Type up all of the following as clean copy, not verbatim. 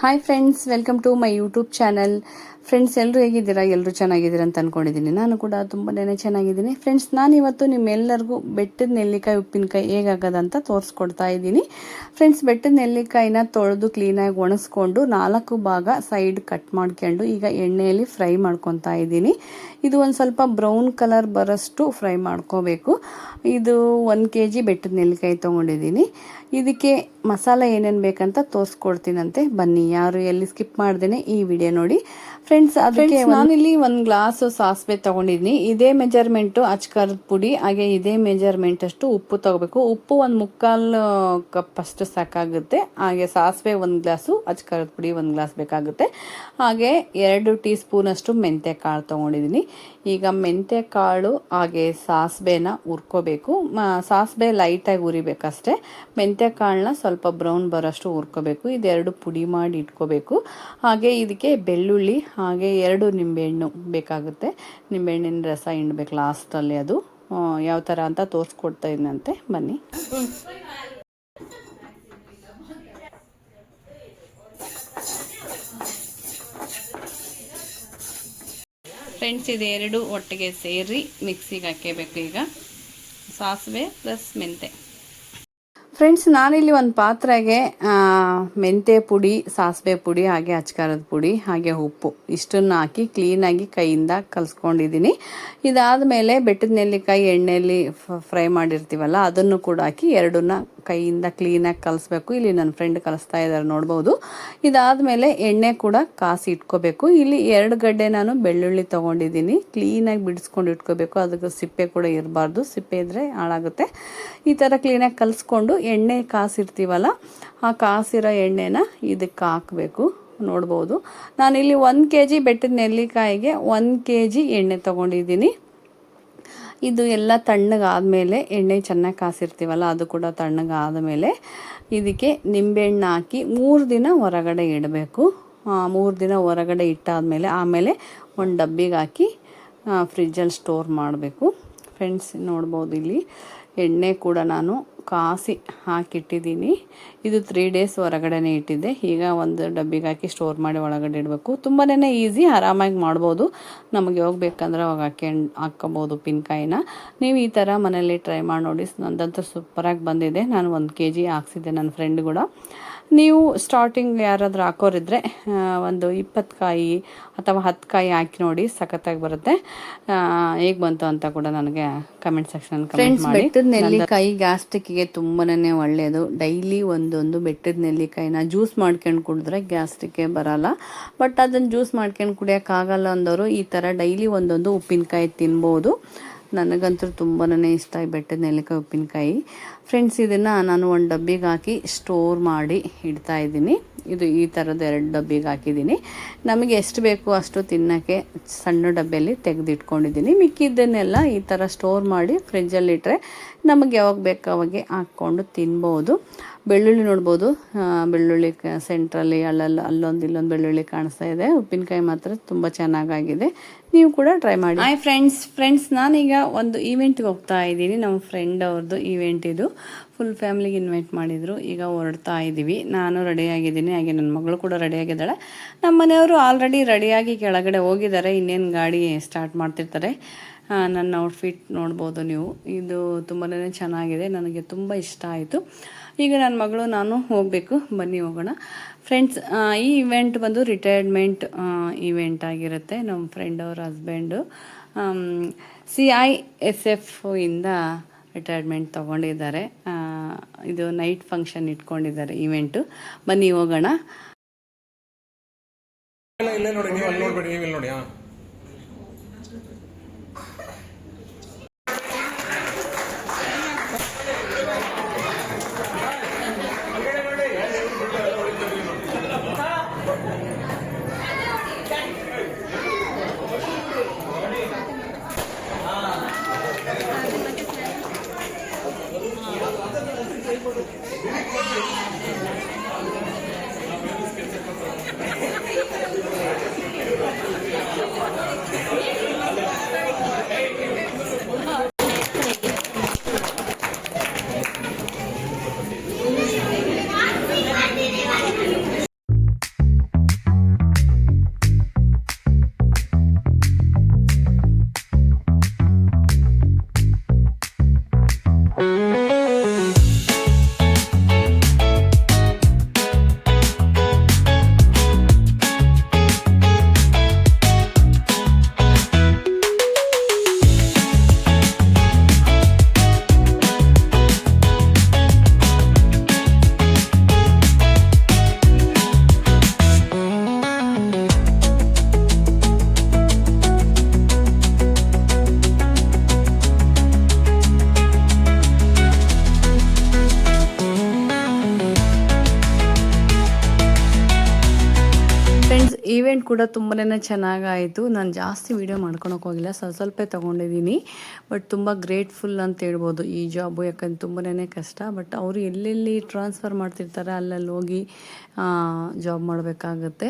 Hi friends, welcome to my YouTube channel. Friends, ಎಲ್ಲರೂ ಹೇಗಿದ್ದೀರಾ? ಎಲ್ಲರೂ ಚೆನ್ನಾಗಿದ್ದೀರಾ ಅಂತ ಅಂದ್ಕೊಂಡಿದ್ದೀನಿ. ನಾನು ಕೂಡ ತುಂಬನೇ ಚೆನ್ನಾಗಿದ್ದೀನಿ. ಫ್ರೆಂಡ್ಸ್, ನಾನಿವತ್ತು ನಿಮ್ಮೆಲ್ಲರಿಗೂ ಬೆಟ್ಟದ ನೆಲ್ಲಿಕಾಯಿ ಉಪ್ಪಿನಕಾಯಿ ಹೇಗಾಗೋದಂತ ತೋರಿಸ್ಕೊಡ್ತಾ ಇದ್ದೀನಿ. ಫ್ರೆಂಡ್ಸ್, ಬೆಟ್ಟದ ನೆಲ್ಲಿಕಾಯಿನ ತೊಳೆದು ಕ್ಲೀನಾಗಿ ಒಣಗಿಸ್ಕೊಂಡು 4 ಭಾಗ ಸೈಡ್ ಕಟ್ ಮಾಡ್ಕೊಂಡು ಈಗ ಎಣ್ಣೆಯಲ್ಲಿ ಫ್ರೈ ಮಾಡ್ಕೊತಾ ಇದ್ದೀನಿ. ಇದು ಒಂದು ಸ್ವಲ್ಪ ಬ್ರೌನ್ ಕಲರ್ ಬರೋಷ್ಟು ಫ್ರೈ ಮಾಡ್ಕೋಬೇಕು. ಇದು 1 kg ಬೆಟ್ಟದ ನೆಲ್ಲಿಕಾಯಿ ತೊಗೊಂಡಿದ್ದೀನಿ. ಇದಕ್ಕೆ ಮಸಾಲೆ ಏನೇನು ಬೇಕಂತ ತೋರಿಸ್ಕೊಡ್ತೀನಂತೆ. ಬನ್ನಿ, ಯಾರು ಎಲ್ಲಿ ಸ್ಕಿಪ್ ಮಾಡ್ದೇನೆ ಈ ವಿಡಿಯೋ ನೋಡಿ. ಫ್ರೆಂಡ್ಸ್, ಅದಕ್ಕೆ ನಾನಿಲ್ಲಿ 1 ಗ್ಲಾಸ್ ಸಾಸಿವೆ ತಗೊಂಡಿದ್ದೀನಿ. ಇದೇ ಮೆಜರ್ಮೆಂಟು ಅಚ್ಕಾರದ ಪುಡಿ, ಹಾಗೆ ಇದೇ ಮೆಜರ್ಮೆಂಟ್ ಅಷ್ಟು ಉಪ್ಪು ತಗೋಬೇಕು. ಉಪ್ಪು 1/4 ಕಪ್ ಅಷ್ಟು ಸಾಕಾಗುತ್ತೆ. ಹಾಗೆ ಸಾಸಿವೆ 1 ಗ್ಲಾಸು, ಅಚ್ಕಾರದ ಪುಡಿ 1 ಗ್ಲಾಸ್ ಬೇಕಾಗುತ್ತೆ. ಹಾಗೆ 2 ಟೀ ಸ್ಪೂನ್ ಅಷ್ಟು ಮೆಂತ್ಯ ಕಾಳು ತಗೊಂಡಿದ್ದೀನಿ. ಈಗ ಮೆಂತ್ಯ ಕಾಳು ಹಾಗೆ ಸಾಸಿವೆನ ಹುರ್ಕೋಬೇಕು. ಸಾಸಿವೆ ಲೈಟಾಗಿ ಹುರಿಬೇಕಷ್ಟೇ. ಮೆಂತ್ಯ ಕಾಳನ್ನ ಸ್ವಲ್ಪ ಬ್ರೌನ್ ಬರೋಷ್ಟು ಹುರ್ಕೋಬೇಕು. ಇದೆರಡು ಪುಡಿ ಮಾಡಿ ಇಟ್ಕೋಬೇಕು. ಹಾಗೆ ಇದಕ್ಕೆ ಬೆಳ್ಳುಳ್ಳಿ ಹಾಗೆ 2 ನಿಂಬೆಹಣ್ಣು ಬೇಕಾಗುತ್ತೆ. ನಿಂಬೆಹಣ್ಣಿನ ರಸ ಹಿಂಡ್ಬೇಕು ಲಾಸ್ಟಲ್ಲಿ. ಅದು ಯಾವ ಥರ ಅಂತ ತೋರಿಸ್ಕೊಡ್ತಾ ಇದ್ದಂತೆ. ಬನ್ನಿ. ಫ್ರೆಂಡ್ಸ್, ಇದೆರಡು ಒಟ್ಟಿಗೆ ಸೇರಿ ಮಿಕ್ಸಿಗೆ ಹಾಕಬೇಕು. ಈಗ ಸಾಸಿವೆ ಪ್ಲಸ್ ಮೆಂತೆ. ಫ್ರೆಂಡ್ಸ್, ನಾನಿಲ್ಲಿ ಒಂದು ಪಾತ್ರೆಗೆ ಮೆಂತೆ ಪುಡಿ, ಸಾಸಿವೆ ಪುಡಿ ಹಾಗೆ ಅಚ್ಕಾರದ ಪುಡಿ ಹಾಗೆ ಉಪ್ಪು ಇಷ್ಟನ್ನು ಹಾಕಿ ಕ್ಲೀನಾಗಿ ಕೈಯಿಂದ ಕಲಿಸ್ಕೊಂಡಿದ್ದೀನಿ. ಇದಾದಮೇಲೆ ಬೆಟ್ಟದ ನೆಲ್ಲಿಕಾಯಿ ಎಣ್ಣೆಯಲ್ಲಿ ಫ್ರೈ ಮಾಡಿರ್ತೀವಲ್ಲ, ಅದನ್ನು ಕೂಡ ಹಾಕಿ ಎರಡನ್ನ ಕೈಯಿಂದ ಕ್ಲೀನಾಗಿ ಕಲಿಸ್ಬೇಕು. ಇಲ್ಲಿ ನನ್ನ ಫ್ರೆಂಡ್ ಕಲಿಸ್ತಾ ಇದ್ದಾರೆ, ನೋಡ್ಬೋದು. ಇದಾದಮೇಲೆ ಎಣ್ಣೆ ಕೂಡ ಕಾಸಿ ಇಟ್ಕೋಬೇಕು. ಇಲ್ಲಿ 2 ಗಡ್ಡೆ ನಾನು ಬೆಳ್ಳುಳ್ಳಿ ತೊಗೊಂಡಿದ್ದೀನಿ. ಕ್ಲೀನಾಗಿ ಬಿಡಿಸ್ಕೊಂಡು ಇಟ್ಕೋಬೇಕು. ಅದಕ್ಕೆ ಸಿಪ್ಪೆ ಕೂಡ ಇರಬಾರ್ದು, ಸಿಪ್ಪೆ ಇದ್ದರೆ ಹಾಳಾಗುತ್ತೆ. ಈ ಥರ ಕ್ಲೀನಾಗಿ ಕಲಿಸ್ಕೊಂಡು ಎಣ್ಣೆ ಕಾಸಿರ್ತೀವಲ್ಲ, ಆ ಕಾಸಿರೋ ಎಣ್ಣೆನ ಇದಕ್ಕೆ ಹಾಕಬೇಕು. ನೋಡ್ಬೋದು, ನಾನಿಲ್ಲಿ 1 kg ಬೆಟ್ಟದ ನೆಲ್ಲಿಕಾಯಿಗೆ 1 kg ಎಣ್ಣೆ ತೊಗೊಂಡಿದ್ದೀನಿ. ಇದು ಎಲ್ಲ ತಣ್ಣಗಾದಮೇಲೆ, ಎಣ್ಣೆ ಚೆನ್ನಾಗಿ ಕಾಸಿರ್ತೀವಲ್ಲ ಅದು ಕೂಡ ತಣ್ಣಗಾದಮೇಲೆ ಇದಕ್ಕೆ ನಿಂಬೆಹಣ್ಣು ಹಾಕಿ 3 ದಿನ ಹೊರಗಡೆ ಇಡಬೇಕು. 3 ದಿನ ಹೊರಗಡೆ ಇಟ್ಟಾದಮೇಲೆ ಆಮೇಲೆ ಒಂದು ಡಬ್ಬಿಗೆ ಹಾಕಿ ಫ್ರಿಜ್ಜಲ್ಲಿ ಸ್ಟೋರ್ ಮಾಡಬೇಕು. ಫ್ರೆಂಡ್ಸ್, ನೋಡ್ಬೋದು, ಇಲ್ಲಿ ಎಣ್ಣೆ ಕೂಡ ನಾನು ಕಾಸಿ ಹಾಕಿಟ್ಟಿದ್ದೀನಿ. ಇದು 3 days ಹೊರಗಡೆನೇ ಇಟ್ಟಿದ್ದೆ. ಈಗ ಒಂದು ಡಬ್ಬಿಗೆ ಹಾಕಿ ಸ್ಟೋರ್ ಮಾಡಿ ಒಳಗಡೆ ಇಡಬೇಕು. ತುಂಬಾ ಈಸಿ, ಆರಾಮಾಗಿ ಮಾಡ್ಬೋದು. ನಮಗೆ ಯಾವಾಗ ಬೇಕಂದ್ರೆ ಅವಾಗ ಹಾಕ್ಕೋಬೋದು ಉಪ್ಪಿನಕಾಯಿನ. ನೀವು ಈ ಥರ ಮನೇಲಿ ಟ್ರೈ ಮಾಡಿ ನೋಡಿ. ನಂದಂತೂ ಸೂಪರಾಗಿ ಬಂದಿದೆ. ನಾನು 1 kg ಹಾಕ್ಸಿದ್ದೆ ನನ್ನ ಫ್ರೆಂಡ್ ಕೂಡ. ನೀವು ಸ್ಟಾರ್ಟಿಂಗ್ ಯಾರಾದರೂ ಹಾಕೋರಿದ್ರೆ ಒಂದು 20 ಕಾಯಿ ಅಥವಾ 10 ಕಾಯಿ ಹಾಕಿ ನೋಡಿ, ಸಖತ್ತಾಗಿ ಬರುತ್ತೆ. ಹೇಗೆ ಬಂತು ಅಂತ ಕೂಡ ನನಗೆ ಕಮೆಂಟ್ ಸೆಕ್ಷನ್ ಕಮೆಂಟ್ ಮಾಡಿ. ಬೆಟ್ಟದ ನೆಲ್ಲಿಕಾಯಿ ಗ್ಯಾಸ್ಟ್ರಿಕ್ಗೆ ತುಂಬನೇ ಒಳ್ಳೆಯದು. ಡೈಲಿ ಒಂದೊಂದು ಬೆಟ್ಟದ ನೆಲ್ಲಿಕಾಯಿನ ಜ್ಯೂಸ್ ಮಾಡ್ಕೊಂಡು ಕುಡಿದ್ರೆ ಗ್ಯಾಸ್ಟ್ರಿಕ್ಗೆ ಬರಲ್ಲ. ಬಟ್ ಅದನ್ನು ಜ್ಯೂಸ್ ಮಾಡ್ಕೊಂಡು ಕುಡಿಯೋಕ್ಕಾಗಲ್ಲ ಅಂದವರು ಈ ಥರ ಡೈಲಿ ಒಂದೊಂದು ಉಪ್ಪಿನಕಾಯಿ ತಿನ್ಬೋದು. ನನಗಂತೂ ತುಂಬನೇ ಇಷ್ಟ ಈ ಬೆಟ್ಟದ ನೆಲ್ಲಿಕಾಯಿ ಉಪ್ಪಿನಕಾಯಿ. ಫ್ರೆಂಡ್ಸ್, ಇದನ್ನು ನಾನು ಒಂದು ಡಬ್ಬಿಗೆ ಹಾಕಿ ಸ್ಟೋರ್ ಮಾಡಿ ಇಡ್ತಾ ಇದ್ದೀನಿ. ಇದು ಈ ಥರದ 2 ಡಬ್ಬಿಗೆ ಹಾಕಿದ್ದೀನಿ. ನಮಗೆ ಎಷ್ಟು ಬೇಕು ಅಷ್ಟು ತಿನ್ನೋಕ್ಕೆ ಸಣ್ಣ ಡಬ್ಬಿಯಲ್ಲಿ ತೆಗೆದಿಟ್ಕೊಂಡಿದ್ದೀನಿ. ಮಿಕ್ಕಿದ್ದನ್ನೆಲ್ಲ ಈ ಥರ ಸ್ಟೋರ್ ಮಾಡಿ ಫ್ರಿಜ್ಜಲ್ಲಿಟ್ಟರೆ ನಮಗೆ ಯಾವಾಗ ಬೇಕು ಅವಾಗೆ ಹಾಕ್ಕೊಂಡು ತಿನ್ಬೋದು. ಬೆಳ್ಳುಳ್ಳಿ ನೋಡ್ಬೋದು, ಬೆಳ್ಳುಳ್ಳಿ ಸೆಂಟ್ರಲ್ಲಿ ಅಲ್ಲೊಂದು ಇಲ್ಲೊಂದು ಬೆಳ್ಳುಳ್ಳಿ ಕಾಣಿಸ್ತಾ ಇದೆ. ಉಪ್ಪಿನಕಾಯಿ ಮಾತ್ರ ತುಂಬ ಚೆನ್ನಾಗಾಗಿದೆ. ನೀವು ಕೂಡ ಟ್ರೈ ಮಾಡಿ. ಹಾಯ್ ಫ್ರೆಂಡ್ಸ್, ನಾನೀಗ ಒಂದು ಈವೆಂಟ್ಗೆ ಹೋಗ್ತಾ ಇದ್ದೀನಿ. ನಮ್ಮ ಫ್ರೆಂಡ್ ಅವ್ರದ್ದು ಈವೆಂಟ್ ಇದು. ಫುಲ್ ಫ್ಯಾಮಿಲಿಗೆ ಇನ್ವೈಟ್ ಮಾಡಿದರು. ಈಗ ಹೊರಡ್ತಾ ಇದ್ದೀವಿ. ನಾನು ರೆಡಿಯಾಗಿದ್ದೀನಿ, ಹಾಗೆ ನನ್ನ ಮಗಳು ಕೂಡ ರೆಡಿಯಾಗಿದ್ದಾಳೆ. ನಮ್ಮ ಮನೆಯವರು ಆಲ್ರೆಡಿ ರೆಡಿಯಾಗಿ ಕೆಳಗಡೆ ಹೋಗಿದ್ದಾರೆ. ಇನ್ನೇನು ಗಾಡಿ ಸ್ಟಾರ್ಟ್ ಮಾಡ್ತಿರ್ತಾರೆ. ನನ್ನ ಔಟ್ಫಿಟ್ ನೋಡ್ಬೋದು ನೀವು. ಇದು ತುಂಬಾ ಚೆನ್ನಾಗಿದೆ, ನನಗೆ ತುಂಬ ಇಷ್ಟ ಆಯಿತು. ಈಗ ನನ್ನ ಮಗಳು ನಾನು ಹೋಗಬೇಕು. ಬನ್ನಿ ಹೋಗೋಣ. ಫ್ರೆಂಡ್ಸ್, ಈ ಇವೆಂಟ್ ಬಂದು ರಿಟೈರ್ಮೆಂಟ್ ಇವೆಂಟ್ ಆಗಿರುತ್ತೆ. ನಮ್ಮ ಫ್ರೆಂಡ್ ಅವ್ರ ಹಸ್ಬೆಂಡು CISF ಇಂದ ರಿಟೈರ್ಮೆಂಟ್ ತೊಗೊಂಡಿದ್ದಾರೆ. ಇದು ನೈಟ್ ಫಂಕ್ಷನ್ ಇಟ್ಕೊಂಡಿದ್ದಾರೆ ಇವೆಂಟು. ಬನ್ನಿ ಹೋಗೋಣ. ಕೂಡ ತುಂಬಾ ಚೆನ್ನಾಗಾಯಿತು. ನಾನು ಜಾಸ್ತಿ ವೀಡಿಯೋ ಮಾಡ್ಕೊಳಕ್ಕೆ ಹೋಗಿಲ್ಲ, ಸ್ವಲ್ಪ ತೊಗೊಂಡಿದ್ದೀನಿ. ಬಟ್ ತುಂಬ ಗ್ರೇಟ್ಫುಲ್ ಅಂತ ಹೇಳ್ಬೋದು ಈ ಜಾಬು, ಯಾಕಂದ್ರೆ ತುಂಬಾ ಕಷ್ಟ. ಬಟ್ ಅವರು ಎಲ್ಲೆಲ್ಲಿ ಟ್ರಾನ್ಸ್ಫರ್ ಮಾಡ್ತಿರ್ತಾರೆ ಅಲ್ಲಲ್ಲಿ ಹೋಗಿ ಜಾಬ್ ಮಾಡಬೇಕಾಗತ್ತೆ.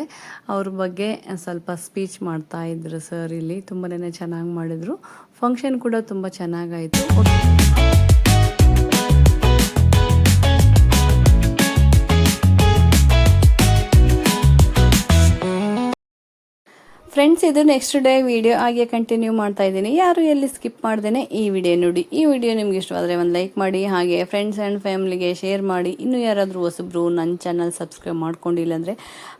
ಅವ್ರ ಬಗ್ಗೆ ಸ್ವಲ್ಪ ಸ್ಪೀಚ್ ಮಾಡ್ತಾಯಿದ್ರು ಸರ್. ಇಲ್ಲಿ ತುಂಬಾ ಚೆನ್ನಾಗಿ ಮಾಡಿದರು. ಫಂಕ್ಷನ್ ಕೂಡ ತುಂಬ ಚೆನ್ನಾಗಾಯಿತು. ಫ್ರೆಂಡ್ಸ್, ಇದು ನೆಕ್ಸ್ಟ್ ಡೇ ವಿಡಿಯೋ ಹಾಗೆ ಕಂಟಿನ್ಯೂ ಮಾಡ್ತಾ ಇದ್ದೀನಿ. ಯಾರು ಎಲ್ಲಿ ಸ್ಕಿಪ್ ಮಾಡ್ದೇನೆ ಈ ವಿಡಿಯೋ ನೋಡಿ. ಈ ವಿಡಿಯೋ ನಿಮ್ಗೆ ಇಷ್ಟವಾದರೆ ಒಂದು ಲೈಕ್ ಮಾಡಿ, ಹಾಗೆ ಫ್ರೆಂಡ್ಸ್ ಆ್ಯಂಡ್ ಫ್ಯಾಮಿಲಿಗೆ ಶೇರ್ ಮಾಡಿ. ಇನ್ನೂ ಯಾರಾದರೂ ಹೊಸಬ್ರು ನನ್ನ ಚಾನಲ್ ಸಬ್ಸ್ಕ್ರೈಬ್ ಮಾಡ್ಕೊಂಡಿಲ್ಲ ಅಂದರೆ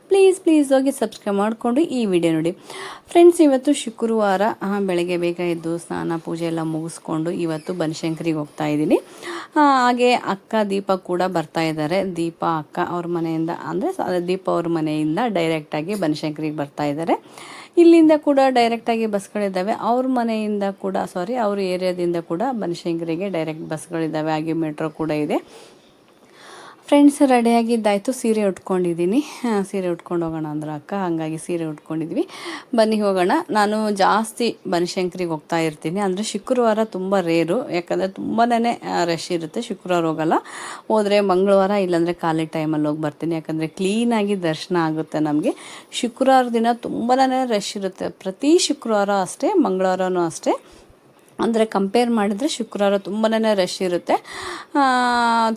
ಪ್ಲೀಸ್ ಹೋಗಿ ಸಬ್ಸ್ಕ್ರೈಬ್ ಮಾಡಿಕೊಂಡು ಈ ವಿಡಿಯೋ ನೋಡಿ. ಫ್ರೆಂಡ್ಸ್, ಇವತ್ತು ಶುಕ್ರವಾರ ಬೆಳಗ್ಗೆ ಬೇಗ ಎದ್ದು ಸ್ನಾನ ಪೂಜೆ ಎಲ್ಲ ಮುಗಿಸ್ಕೊಂಡು ಇವತ್ತು ಬನಶಂಕರಿಗೆ ಹೋಗ್ತಾ ಇದ್ದೀನಿ. ಹಾಗೆ ಅಕ್ಕ ದೀಪ ಕೂಡ ಬರ್ತಾ ಇದ್ದಾರೆ. ದೀಪ ಅಕ್ಕ ಅವ್ರ ಮನೆಯಿಂದ, ಅಂದರೆ ದೀಪ ಅವ್ರ ಮನೆಯಿಂದ ಡೈರೆಕ್ಟಾಗಿ ಬನಶಂಕರಿಗೆ ಬರ್ತಾ ಇದ್ದಾರೆ. ಇಲ್ಲಿಂದ ಕೂಡ ಡೈರೆಕ್ಟಾಗಿ ಬಸ್ಗಳಿದ್ದಾವೆ. ಅವ್ರ ಮನೆಯಿಂದ ಕೂಡ ಅವ್ರ ಏರಿಯಾದಿಂದ ಕೂಡ ಬನಶಂಕರಿಗೆ ಡೈರೆಕ್ಟ್ ಬಸ್ಗಳಿದ್ದಾವೆ. ಹಾಗೆ ಮೆಟ್ರೋ ಕೂಡ ಇದೆ. ಫ್ರೆಂಡ್ಸ್, ರೆಡಿಯಾಗಿದ್ದಾಯಿತು. ಸೀರೆ ಉಟ್ಕೊಂಡಿದ್ದೀನಿ. ಸೀರೆ ಉಟ್ಕೊಂಡು ಹೋಗೋಣ ಅಂದ್ರೆ ಅಕ್ಕ, ಹಾಗಾಗಿ ಸೀರೆ ಉಟ್ಕೊಂಡಿದ್ವಿ. ಬನ್ನಿ ಹೋಗೋಣ. ನಾನು ಜಾಸ್ತಿ ಬನಶಂಕರಿಗೆ ಹೋಗ್ತಾ ಇರ್ತೀನಿ. ಅಂದರೆ ಶುಕ್ರವಾರ ತುಂಬ ರೇರು, ಯಾಕಂದರೆ ತುಂಬಾ ರಶ್ ಇರುತ್ತೆ. ಶುಕ್ರವಾರ ಹೋಗಲ್ಲ. ಹೋದರೆ ಮಂಗಳವಾರ ಇಲ್ಲಾಂದರೆ ಖಾಲಿ ಟೈಮಲ್ಲಿ ಹೋಗಿ ಬರ್ತೀನಿ. ಯಾಕಂದರೆ ಕ್ಲೀನಾಗಿ ದರ್ಶನ ಆಗುತ್ತೆ ನಮಗೆ. ಶುಕ್ರವಾರ ದಿನ ತುಂಬಾ ರಶ್ ಇರುತ್ತೆ. ಪ್ರತಿ ಶುಕ್ರವಾರ ಅಷ್ಟೇ, ಮಂಗಳವಾರನೂ ಅಷ್ಟೇ. ಅಂದರೆ ಕಂಪೇರ್ ಮಾಡಿದರೆ ಶುಕ್ರವಾರ ತುಂಬಾ ರಶ್ ಇರುತ್ತೆ.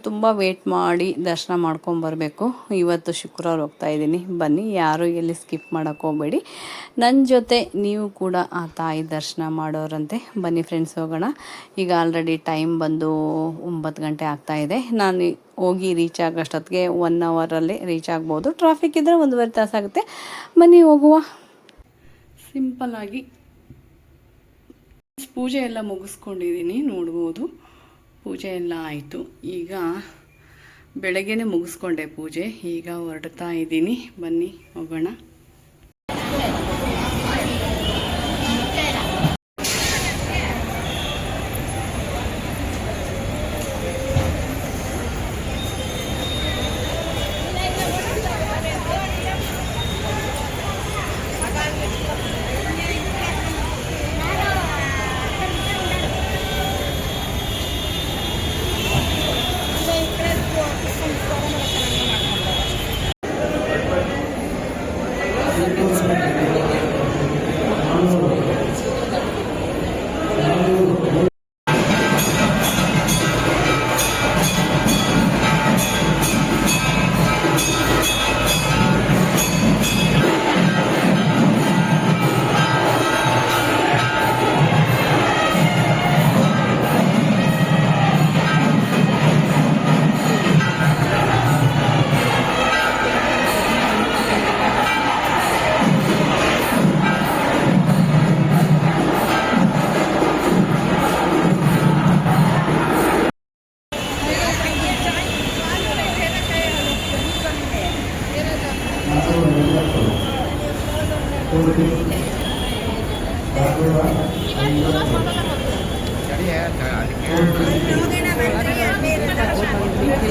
ತುಂಬ ವೇಟ್ ಮಾಡಿ ದರ್ಶನ ಮಾಡ್ಕೊಂಬರ್ಬೇಕು. ಇವತ್ತು ಶುಕ್ರವಾರ ಹೋಗ್ತಾ ಇದ್ದೀನಿ. ಬನ್ನಿ, ಯಾರು ಎಲ್ಲಿ ಸ್ಕಿಪ್ ಮಾಡೋಕ್ಕೆ ಹೋಗಬೇಡಿ. ನನ್ನ ಜೊತೆ ನೀವು ಕೂಡ ಆ ತಾಯಿ ದರ್ಶನ ಮಾಡೋರಂತೆ. ಬನ್ನಿ ಫ್ರೆಂಡ್ಸ್, ಹೋಗೋಣ. ಈಗ ಆಲ್ರೆಡಿ ಟೈಮ್ ಬಂದು 9 ಗಂಟೆ ಆಗ್ತಾಯಿದೆ. ನಾನು ಹೋಗಿ ರೀಚ್ ಆಗೋಷ್ಟೊತ್ತಿಗೆ 1 ಅವರಲ್ಲಿ ರೀಚ್ ಆಗ್ಬೋದು. ಟ್ರಾಫಿಕ್ ಇದ್ದರೆ 1.5 ತಾಸಾಗುತ್ತೆ. ಬನ್ನಿ ಹೋಗುವ. ಸಿಂಪಲ್ಲಾಗಿ ಪೂಜೆ ಎಲ್ಲ ಮುಗಿಸ್ಕೊಂಡಿದ್ದೀನಿ, ನೋಡ್ಬೋದು. ಪೂಜೆ ಎಲ್ಲ ಆಯಿತು. ಈಗ ಬೆಳಗ್ಗೆನೇ ಮುಗಿಸ್ಕೊಂಡೆ ಪೂಜೆ. ಈಗ ಹೊರಡ್ತಾ ಇದ್ದೀನಿ. ಬನ್ನಿ ಹೋಗೋಣ.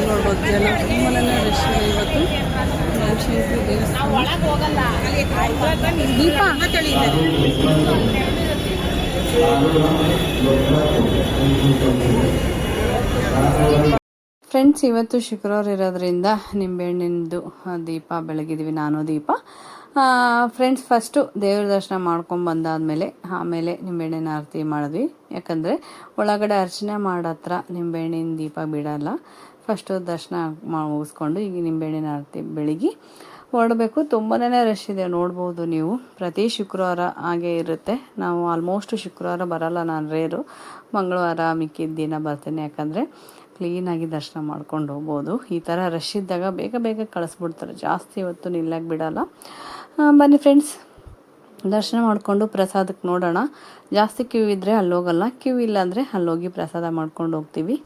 ನೋಡ್ಬೋದು, ಜನ ತುಂಬಾ ರಶ್ ಇದೆ ಇವತ್ತು. ಬನಶಂಕರಿ ದೇವಸ್ಥಾನ. ದೀಪ ಫ್ರೆಂಡ್ಸ್, ಇವತ್ತು ಶುಕ್ರವಾರ ಇರೋದ್ರಿಂದ ನಿಂಬೆಹಣ್ಣಿಂದು ದೀಪ ಬೆಳಗಿದ್ವಿ. ನಾನು ದೀಪ ಫ್ರೆಂಡ್ಸ್, ಫಸ್ಟು ದೇವ್ರ ದರ್ಶನ ಮಾಡ್ಕೊಂಡು ಬಂದಾದಮೇಲೆ ಆಮೇಲೆ ನಿಂಬೆಹಣ್ಣಿನ ಆರತಿ ಮಾಡಿದ್ವಿ. ಯಾಕಂದರೆ ಒಳಗಡೆ ಅರ್ಚನೆ ಮಾಡೋ ಹತ್ರ ನಿಂಬೆಹಣ್ಣಿನ ದೀಪ ಬಿಡೋಲ್ಲ. ಫಸ್ಟು ದರ್ಶನ ಮುಗಿಸ್ಕೊಂಡು ಈಗ ನಿಂಬೆಹಣ್ಣಿನ ಆರತಿ ಬೆಳಗಿ ಹೊರಡಬೇಕು. ತುಂಬಾ ರಶ್ ಇದೆ, ನೋಡ್ಬೋದು ನೀವು. ಪ್ರತಿ ಶುಕ್ರವಾರ ಹಾಗೆ ಇರುತ್ತೆ. ನಾವು ಆಲ್ಮೋಸ್ಟ್ ಶುಕ್ರವಾರ ಬರೋಲ್ಲ, ನಾನು ರೇರು. ಮಂಗಳವಾರ ಮಿಕ್ಕಿದ ದಿನ ಬರ್ತೀನಿ. ಯಾಕಂದರೆ ಕ್ಲೀನಾಗಿ ದರ್ಶನ ಮಾಡ್ಕೊಂಡು ಹೋಗ್ಬೋದು. ಈ ಥರ ರಶ್ ಇದ್ದಾಗ ಬೇಗ ಕಳಿಸ್ಬಿಡ್ತಾರೆ. ಜಾಸ್ತಿ ಇವತ್ತು ನಿಲ್ಲಕ್ಕೆ ಬಿಡೋಲ್ಲ. ಬನ್ನಿ ಫ್ರೆಂಡ್ಸ್, ದರ್ಶನ ಮಾಡಿಕೊಂಡು ಪ್ರಸಾದಕ್ಕೆ ನೋಡೋಣ. ಜಾಸ್ತಿ ಕ್ಯೂ ಇದ್ದರೆ ಅಲ್ಲಿ ಹೋಗಲ್ಲ, ಕ್ಯೂ ಇಲ್ಲ ಅಂದರೆ ಅಲ್ಲೋಗಿ ಪ್ರಸಾದ ಮಾಡ್ಕೊಂಡು ಹೋಗ್ತೀವಿ.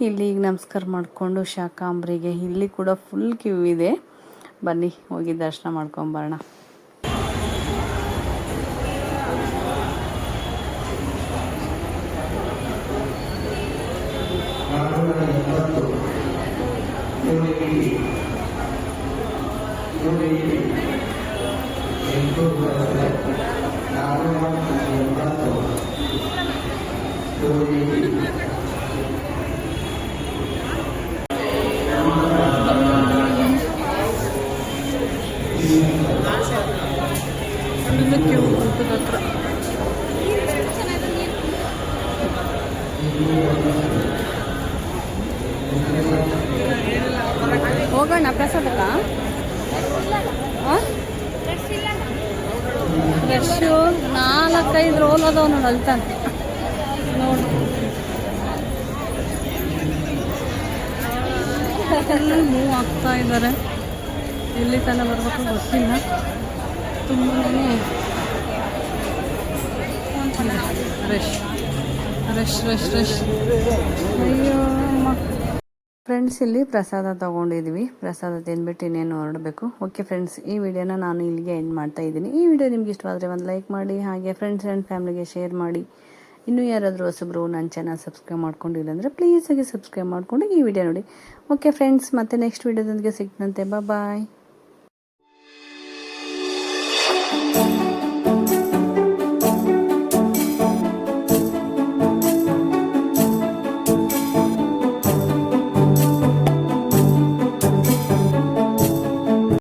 ಇಲ್ಲಿ ಈಗ ನಮಸ್ಕಾರ ಮಾಡಿಕೊಂಡು ಶಾಕಾಂಬರಿಗೆ ಇಲ್ಲಿ ಕೂಡ ಫುಲ್ ಕ್ಯೂ ಇದೆ. ಬನ್ನಿ ಹೋಗಿ ದರ್ಶನ ಮಾಡ್ಕೊಂಬರೋಣ. ಕ್ಯೂ ಊಟದ ಹತ್ರ ಹೋಗೋಣ ಪ್ರಸಾದಕ್ಕ. ಫ್ರೆಶ್ಶು 4-5 ರೋಲ್ ಅದಾವ ನೋಡಿ ಅಲ್ತಾನೆ ನೋಡಿ. ಮೂವ್ ಆಗ್ತಾ ಇದ್ದಾರೆ. ಎಲ್ಲಿ ತನಕ ಬರ್ಬೇಕು ಗೊತ್ತಿಲ್ಲ. ತುಂಬಾ ರಶ್ ರಶ್ ರಶ್ ರಶ್. ಅಯ್ಯೋ ಫ್ರೆಂಡ್ಸ್, ಇಲ್ಲಿ ಪ್ರಸಾದ ತೊಗೊಂಡಿದ್ವಿ. ಪ್ರಸಾದ ತಿಂದ್ಬಿಟ್ಟು ಇನ್ನೇನು ಹೊರಡಬೇಕು. ಓಕೆ ಫ್ರೆಂಡ್ಸ್, ಈ ವಿಡಿಯೋನ ನಾನು ಇಲ್ಲಿಗೆ ಎಂಡ್ ಮಾಡ್ತಾ ಇದ್ದೀನಿ. ಈ ವಿಡಿಯೋ ನಿಮ್ಗೆ ಇಷ್ಟವಾದರೆ ಒಂದು ಲೈಕ್ ಮಾಡಿ, ಹಾಗೆ ಫ್ರೆಂಡ್ಸ್ ಆ್ಯಂಡ್ ಫ್ಯಾಮಿಲಿಗೆ ಶೇರ್ ಮಾಡಿ. ಇನ್ನೂ ಯಾರಾದರೂ ಹೊಸಬ್ರು ನನ್ನ ಚಾನಲ್ ಸಬ್ಸ್ಕ್ರೈಬ್ ಮಾಡ್ಕೊಂಡಿಲ್ಲ ಅಂದರೆ ಪ್ಲೀಸ್ ಆಗಿ ಸಬ್ಸ್ಕ್ರೈಬ್ ಮಾಡಿಕೊಂಡು ಈ ವಿಡಿಯೋ ನೋಡಿ. ಓಕೆ ಫ್ರೆಂಡ್ಸ್, ಮತ್ತೆ ನೆಕ್ಸ್ಟ್ ವಿಡಿಯೋದೊಂದಿಗೆ ಸಿಗ್ತಂತೆ. ಬಾಯ್.